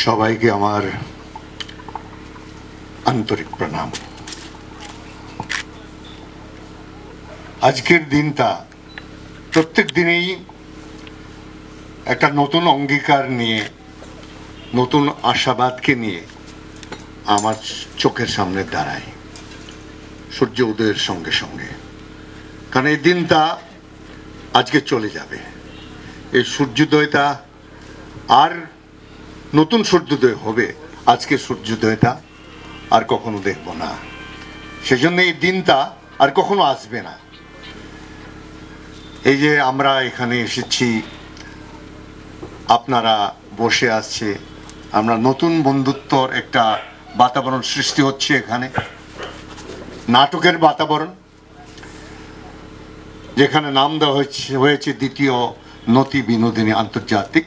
সবাইকে আমার আন্তরিক প্রণাম। আজকের দিনটা প্রত্যেক দিনেই একটা নতুন অঙ্গীকার নিয়ে, নতুন আশাবাদকে নিয়ে আমার চোখের সামনে দাঁড়ায় সূর্য উদয়ের সঙ্গে সঙ্গে। কারণ এই দিনটা আজকে চলে যাবে, এই সূর্যোদয়টা আর নতুন সূর্যোদয় হবে, আজকে সূর্যোদয়টা আর কখনো দেখব না। সেজন্য এই দিনটা আর কখনো আসবে না। এই যে আমরা এখানে এসেছি, আপনারা বসে আছে, আমরা নতুন বন্ধুত্বর একটা বাতাবরণ সৃষ্টি হচ্ছে এখানে, নাটকের বাতাবরণ, যেখানে নাম দেওয়া হয়েছে দ্বিতীয় নতি বিনোদিনী আন্তর্জাতিক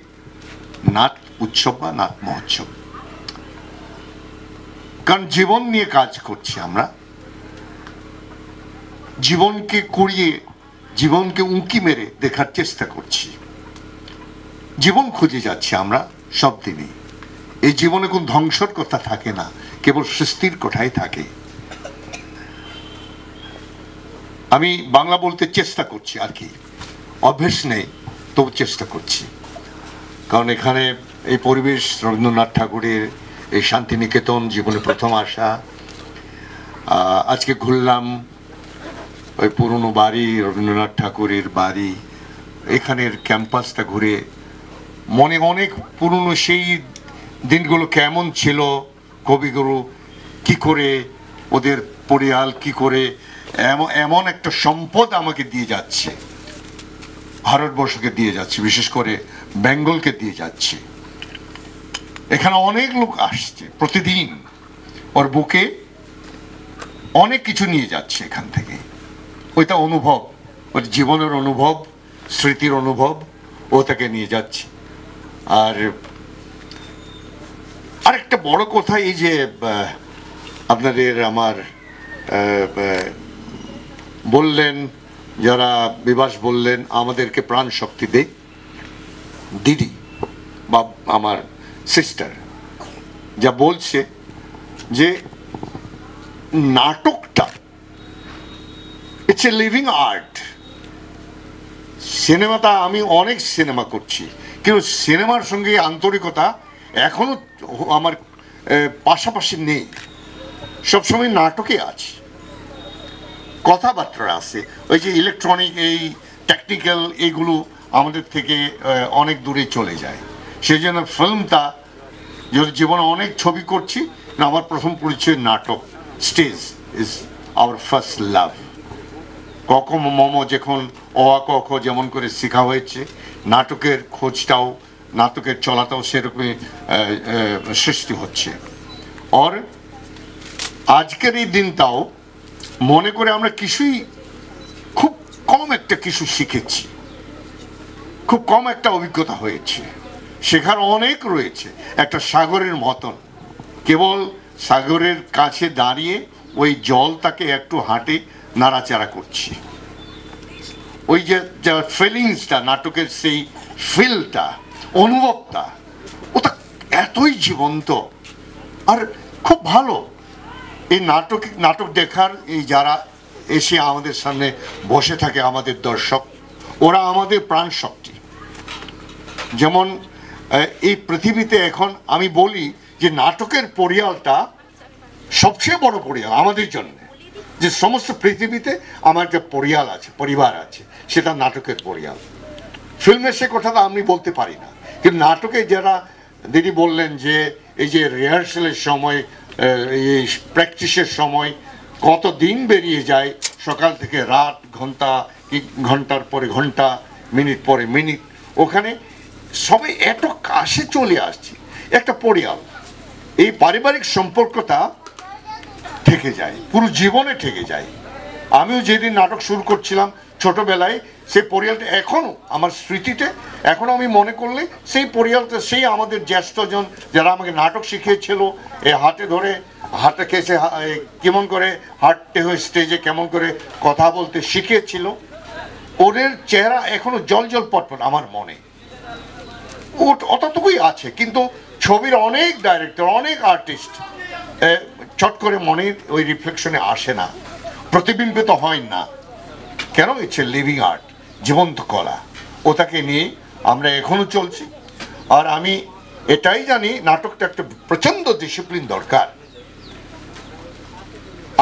নাট উৎসব বা নাট মহোৎসব। কারণ জীবন নিয়ে কাজ করছি আমরা, জীবনকে কুড়িয়ে, জীবনকে উঁকি মেরে দেখার চেষ্টা করছি। জীবন খুঁজে যাচ্ছি আমরা সব দিনই। এই জীবনে কোন ধ্বংসর কথা থাকে না, কেবল সৃষ্টির কথাই থাকে। আমি বাংলা বলতে চেষ্টা করছি আর কি, অভ্যেস নেই, তবু চেষ্টা করছি। কারণ এখানে এই পরিবেশ, রবীন্দ্রনাথ ঠাকুরের এই শান্তিনিকেতন, জীবনে প্রথম আসা। আজকে ঘুরলাম ওই পুরনো বাড়ি, রবীন্দ্রনাথ ঠাকুরের বাড়ি, এখানের ক্যাম্পাসটা ঘুরে মনে অনেক পুরনো সেই দিনগুলো কেমন ছিল, কবিগুরু কি করে, ওদের পরিয়াল কি করে এমন একটা সম্পদ আমাকে দিয়ে যাচ্ছে, ভারতবর্ষকে দিয়ে যাচ্ছে, বিশেষ করে বেঙ্গলকে দিয়ে যাচ্ছে। এখানে অনেক লোক আসছে প্রতিদিন, ওর বুকে অনেক কিছু নিয়ে যাচ্ছে এখান থেকে। ওইটা অনুভব, ওর জীবনের অনুভব, স্মৃতির অনুভব, ও তাকে নিয়ে যাচ্ছে। আর আরেকটা বড় কথা, এই যে আপনাদের আমার বললেন, যারা বিভাস বললেন আমাদেরকে প্রাণ শক্তি দেয়, দিদি বা আমার সিস্টার যা বলছে যে নাটকটা ইটস এ লিভিং আর্ট। সিনেমাটা, আমি অনেক সিনেমা করছি, কিন্তু সিনেমার সঙ্গে আন্তরিকতা এখনো আমার পাশাপাশি নেই। সবসময় নাটকে আছে, কথাবার্তা আছে। ওই যে ইলেকট্রনিক, এই টেকনিক্যাল, এইগুলো আমাদের থেকে অনেক দূরে চলে যায়। সেই জন্য ফিল্মটা, যদি জীবনে অনেক ছবি করছি, আমার প্রথম পরিচয় নাটক, stage is our first love. কক মম যখন অ আ ক খ যেমন করে শেখা হয়েছে, নাটকের খোঁজটাও, নাটকের চলাটাও সেরকমই সৃষ্টি হচ্ছে। আর আজকের এই দিনটাও মনে করে আমরা কিছুই, খুব কম একটা কিছু শিখেছি, খুব কম একটা অভিজ্ঞতা হয়েছে, শেখার অনেক রয়েছে। একটা সাগরের মতন, কেবল সাগরের কাছে দাঁড়িয়ে ওই জলটাকে একটু হাঁটে নাড়াচাড়া করছি। ওই যে ফিলিংসটা, নাটকের সেই ফিলটা, অনুভবটা, ওটা এতই জীবন্ত আর খুব ভালো। এই নাটক দেখার, এই যারা এসে আমাদের সামনে বসে থাকে, আমাদের দর্শক, ওরা আমাদের প্রাণ শক্তি। যেমন এই পৃথিবীতে এখন আমি বলি যে নাটকের পরিয়ালটা সবচেয়ে বড় পরিয়াল আমাদের জন্য। যে সমস্ত পৃথিবীতে আমার একটা পরিয়াল আছে, পরিবার আছে, সেটা নাটকের পরিয়াল। ফিল্মে সে কথাটা আমি বলতে পারি না, কিন্তু নাটকে যারা দিদি বললেন যে এই যে রিহার্সালের সময়, এই প্র্যাকটিসের সময় কত দিন বেরিয়ে যায়, সকাল থেকে রাত, ঘন্টার পরে ঘন্টা, মিনিট পরে মিনিট, ওখানে সবাই এত কাছে চলে আসছে, একটা পরিয়াল। এই পারিবারিক সম্পর্কটা থেকে যায়, পুরো জীবনে থেকে যায়। আমিও যেদিন নাটক শুরু করছিলাম ছোটবেলায়, সেই পরিয়ালটা এখনো আমার স্মৃতিতে, এখনো আমি মনে করলে সেই পরিয়ালটা, সেই আমাদের জ্যেষ্ঠজন যারা আমাকে নাটক শিখিয়েছিল, এই হাতে ধরে, হাতে খেয়েছে, কেমন করে হাঁটতে হয় স্টেজে, কেমন করে কথা বলতে শিখিয়েছিল, ওদের চেহারা এখনো জল জল পটপট আমার মনে, অতটুকুই আছে। কিন্তু ছবির অনেক ডাইরেক্টর, অনেক আর্টিস্ট চট করে মনের ওই রিফ্লেকশনে আসে না, প্রতিবিম্বিত হয় না। কেন? ইটস এ লিভিং আর্ট, জীবন্ত কলা। ওটাকে নিয়ে আমরা এখনো চলছি। আর আমি এটাই জানি নাটকটা একটা প্রচণ্ড ডিসিপ্লিন দরকার।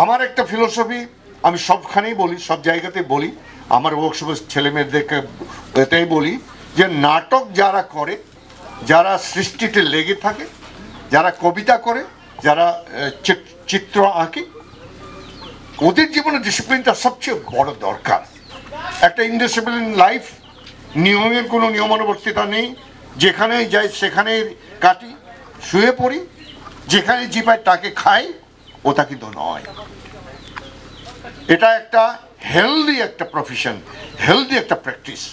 আমার একটা ফিলোসফি, আমি সবখানেই বলি, সব জায়গাতে বলি, আমার ওয়ার্কশপের ছেলে মেয়েদেরকে এটাই বলি যে নাটক যারা করে, যারা সৃষ্টিতে লেগে থাকে, যারা কবিতা করে, যারা চিত্র আঁকে, ওদের জীবনে ডিসিপ্লিনটা সবচেয়ে বড় দরকার। একটা ইনডিসিপ্লিন লাইফ, নিয়মের কোনো নিয়মানুবর্তিতা নেই, যেখানে যাই সেখানে কাটি, শুয়ে পড়ি, যেখানে জিপায় তাকে খাই, ওটা কিন্তু নয়। এটা একটা হেলদি একটা প্রফেশন, হেলদি একটা প্র্যাকটিস।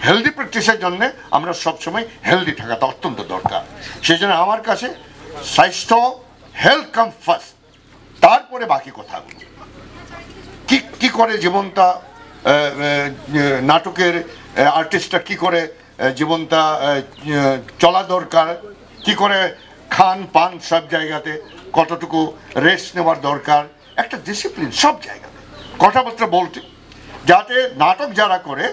হেলদি প্র্যাকটিসের জন্য আমরা সবসময় হেলদি থাকাটা অত্যন্ত দরকার। সেই জন্য আমার কাছে স্বাস্থ্য, হেলথ কাম ফার্স্ট, তারপরে বাকি কথাগুলো। কি করে জীবনটা, নাটকের আর্টিস্টরা কি করে জীবনটা চলা দরকার, কি করে খান পান সব জায়গাতে, কতটুকু রেস্ট নেওয়ার দরকার, একটা ডিসিপ্লিন সব জায়গাতে, কথাবার্তা বলতে, যাতে নাটক যারা করে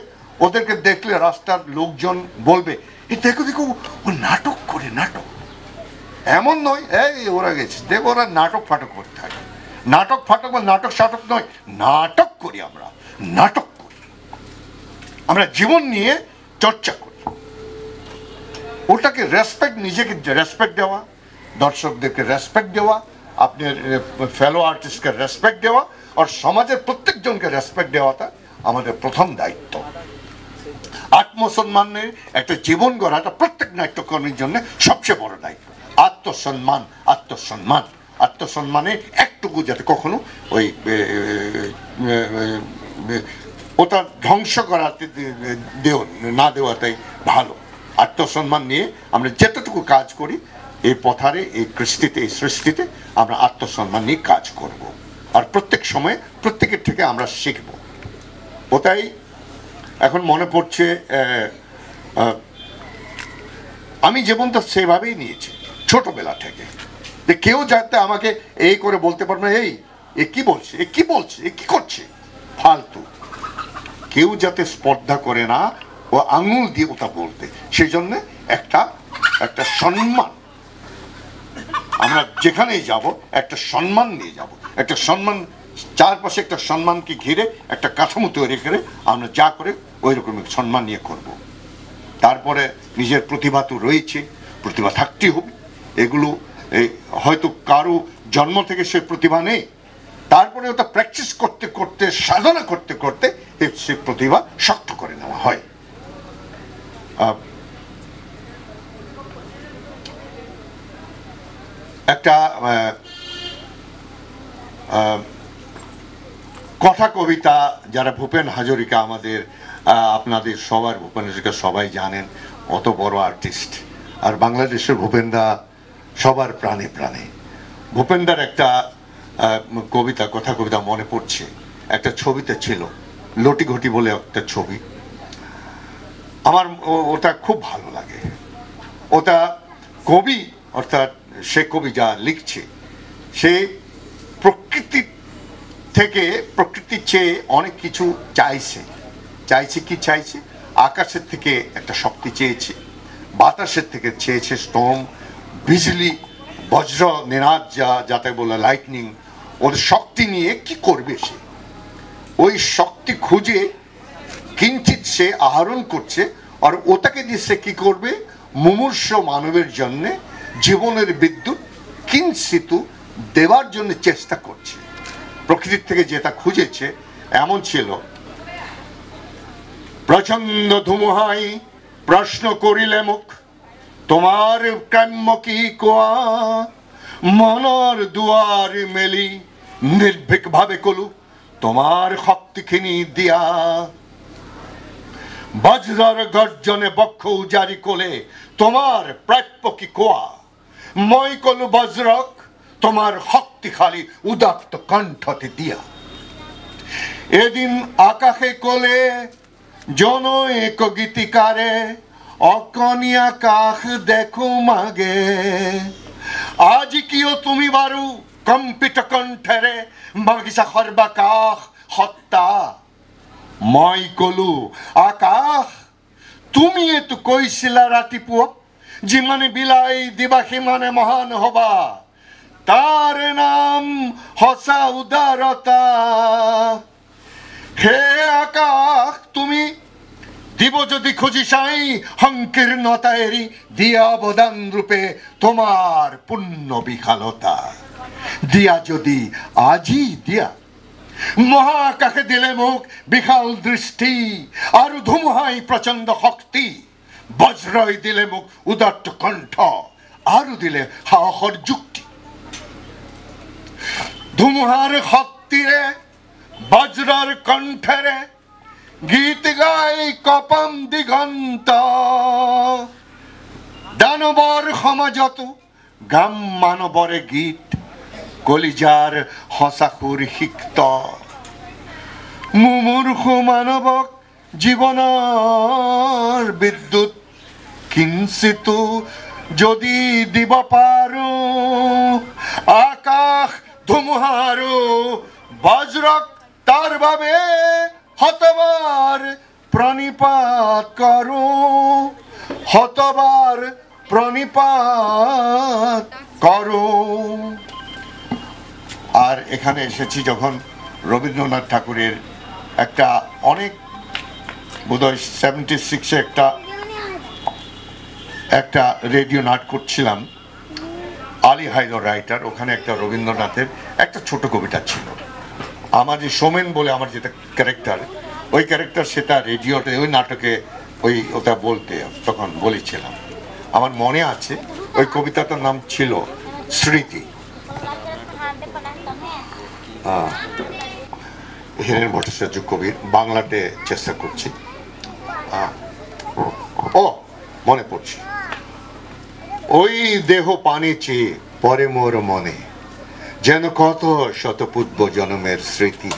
ওদেরকে দেখলে রাস্তার লোকজন বলবে, এই দেখো দেখো ও নাটক করে, নাটক। এমন নয় এই ওরা গেছে দেখো ওরা নাটক ফাটক করতে থাকে। নাটক ফাটক বা নাটক সাটক নয়, নাটক করি আমরা, নাটক করি আমরা, জীবন নিয়ে চর্চা করি। ওটাকে রেসপেক্ট, নিজেকে রেসপেক্ট দেওয়া, দর্শকদেরকে রেসপেক্ট দেওয়া, আপনার ফেলো আর্টিস্টকে রেসপেক্ট দেওয়া, আর সমাজের প্রত্যেকজনকে রেসপেক্ট দেওয়াটা আমাদের প্রথম দায়িত্ব। আত্মসম্মানের একটা জীবন গড়াটা প্রত্যেক নাট্যকর্মীর জন্য সবচেয়ে বড় দায়িত্ব। আত্মসম্মান, আত্মসম্মান, আত্মসম্মানে একটুকু যাতে কখনো ওই ওটা ধ্বংস করাতে না দেওয়াটাই ভালো। আত্মসম্মান নিয়ে আমরা যেতটুকু কাজ করি এই পথারে, এই কৃষ্টিতে, এই সৃষ্টিতে আমরা আত্মসম্মান নিয়ে কাজ করব। আর প্রত্যেক সময় প্রত্যেকের থেকে আমরা শিখব। ওটাই এখন মনে পড়ছে, আমি জীবনটা সেভাবেই নিয়েছি ছোটবেলা থেকে, যে কেউ যাতে আমাকে এই করে বলতে পারবে না, এই এ কি বলছে, এ কি বলছে, এ কি করছে, ফালতু। কেউ যাতে স্পর্ধা করে না ও আঙুল দিয়ে ওটা বলতে, সেই জন্য একটা সম্মান, আমরা যেখানেই যাব একটা সম্মান নিয়ে যাব, একটা সম্মান, চারপাশে একটা সম্মানকে ঘিরে একটা কাঠামো তৈরি করে আমরা যা করে ওই রকম সম্মান নিয়ে করব। তারপরে নিজের প্রতিভা তো রয়েছে, প্রতিভা থাকতেই হবে। এগুলো হয়তো কারো জন্ম থেকে সে প্রতিভা নেই, তারপরে ওটা প্র্যাকটিস করতে করতে, সাধনা করতে করতে সে প্রতিভা শক্ত করে নেওয়া হয়। একটা কথা কবিতা, যারা ভূপেন হাজরিকা, আমাদের আপনাদের সবার ভূপেন হাজরিকা সবাই জানেন, অত বড় আর্টিস্ট। আর বাংলাদেশের ভূপেনদা সবার প্রাণে প্রাণে। ভূপেনদার একটা কবিতা, কথা কবিতা মনে পড়ছে, একটা ছবিতে ছিল, লটি ঘটি বলে একটা ছবি, আমার ওটা খুব ভালো লাগে। ওটা কবি, অর্থাৎ সে কবি যা লিখছে, সে প্রকৃতি থেকে, প্রকৃতির চেয়ে অনেক কিছু চাইছে। কি চাইছে? আকাশের থেকে একটা শক্তি চেয়েছে, বাতাসের থেকে চেয়েছে স্টোম, বিজলি, বজ্র, নিনাদ, যাতে বলে লাইটনিং। ওর শক্তি নিয়ে কি করবে সে? ওই শক্তি খুঁজে কিঞ্চিত সে আহরণ করছে, আর ওটাকে দিয়ে সে কি করবে? মুমূর্ষ মানবের জন্য জীবনের বিদ্যুৎ কিঞ্চিতু দেওয়ার জন্য চেষ্টা করছে। প্রকৃতির থেকে যেটা খুঁজেছে এমন ছিল, প্রচন্ড ধুমুহাই প্রশ্ন করিলে মুখ, তোমার কাম্য কি কোয়া, মনর দুয়ার মেলি নির্ভীক ভাবে কলু, তোমার শক্তিখিনি দিয়া। বজ্রর গর্জনে বক্ষ উজারি কোলে, তোমার প্রাপ্য কি কোয়া, মই কলু বজ্রক, তোমার শক্তি খালি উদাত্ত কণ্ঠতে দিয়া। এদিন আকাশে কোলে জন এক গীতিকারে, অকনি আকাশ দেখো মাগে আজি কিয় তুমি বাৰু কম্পিত কণ্ঠেৰে বাগিচা সৰ্বাকাশ সত্তা মই কলো আকাশ তুমিয়েতো কৈছিলা ৰাতিপুৱা যিমানে বিলাই দিবা সিমানে মহান হবা তাৰ নাম সঁচা উদাৰতা হে আকাশ তুমি দিব যদি খুঁজি চাই সংকীর্ণতা এরি দিয়া অবদান রূপে তোমার পুণ্য বিশালতা দিয়া যদি আজি দিয়া মহাকাশে দিলে মোক বিশাল দৃষ্টি আর ধুমুহাই প্রচন্ড শক্তি বজ্রই দিলে মোক উদাত্ত কণ্ঠ আর দিলে সাহসৰ যুক্তি ধুমুহাৰ শক্তিৰে বজ্ৰৰ কণ্ঠেৰে গীত গাই কপম দিগন্ত দানৱৰ সমাজতো গাম মানৱৰে গীত কলিজাৰ সঁচাসুৰ সিক্ত মুমূৰ্ষু মানৱক জীৱনৰ বিদ্যুৎ কিঞ্চিতো যদি দিব পাৰো আকাশ ধুমুহাৰো বজ্ৰক তাৰ বাবে শতবাৰ প্ৰণিপাত কৰো শতবাৰ প্ৰণিপাত কৰো আর এখানে এসেছি যখন রবীন্দ্রনাথ ঠাকুরের একটা অনেক বোধহয় 76-এ একটা রেডিও নাট করছিলাম আলী হায়দর রাইটার ওখানে একটা রবীন্দ্রনাথের একটা ছোট কবিতা ছিল আমার যে সোমেন বলে আমার যেটা ক্যারেক্টার ওই ক্যারেক্টার সেটা রেডিওতে ওই নাটকে ওটা বলতে তখন বলেছিলাম আমার মনে আছে ওই কবিতাটার নাম ছিল স্মৃতি হিরেন ভট্টাচার্য কবির বাংলাতে চেষ্টা করছি ও মনে পড়ছে ওই দেহ পানে চেয়ে পরে মোর মনে যেন কত শতপূর্ব জন্মের স্মৃতি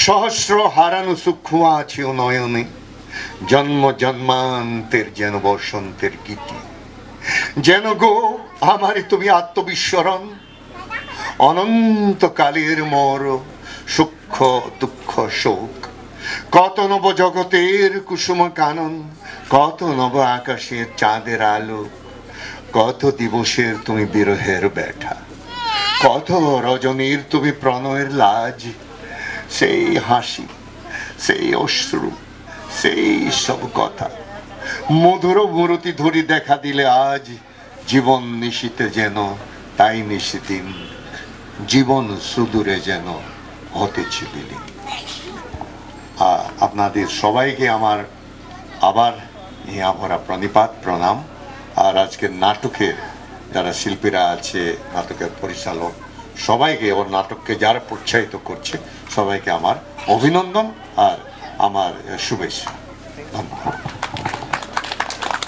সহস্র হারানো সূক্ষ্ম আছে ও নয়নে জন্ম জন্মান্তের যেন বসন্তের গীতি যেন গো আমারে তুমি আত্মবিস্মরণ অনন্তকালের মোর সূক্ষ্ম দুঃখ শোক কত নব জগতের কুসুম কানন কত নব আকাশের চাঁদের আলো কত দিবসের তুমি বিরহের ব্যথা কত রজনীর তুমি প্রণয়ের লাজ সেই হাসি সেই অশ্রু সেই সব কথা মধুর মূরতি ধরি দেখা দিলে আজ জীবন নিশীতে যেন তাই নিশিদিন জীবন সুদূরে যেন হতেছে বিলীন আপনাদের সবাইকে আমার আবার ইয়া ভরা প্রণিপাত প্রণাম আর আজকের নাটকের যারা শিল্পীরা আছে নাটকের পরিচালক সবাইকে ওর নাটককে যারা প্রোৎসাহিত করছে সবাইকে আমার অভিনন্দন আর আমার শুভেচ্ছা ধন্যবাদ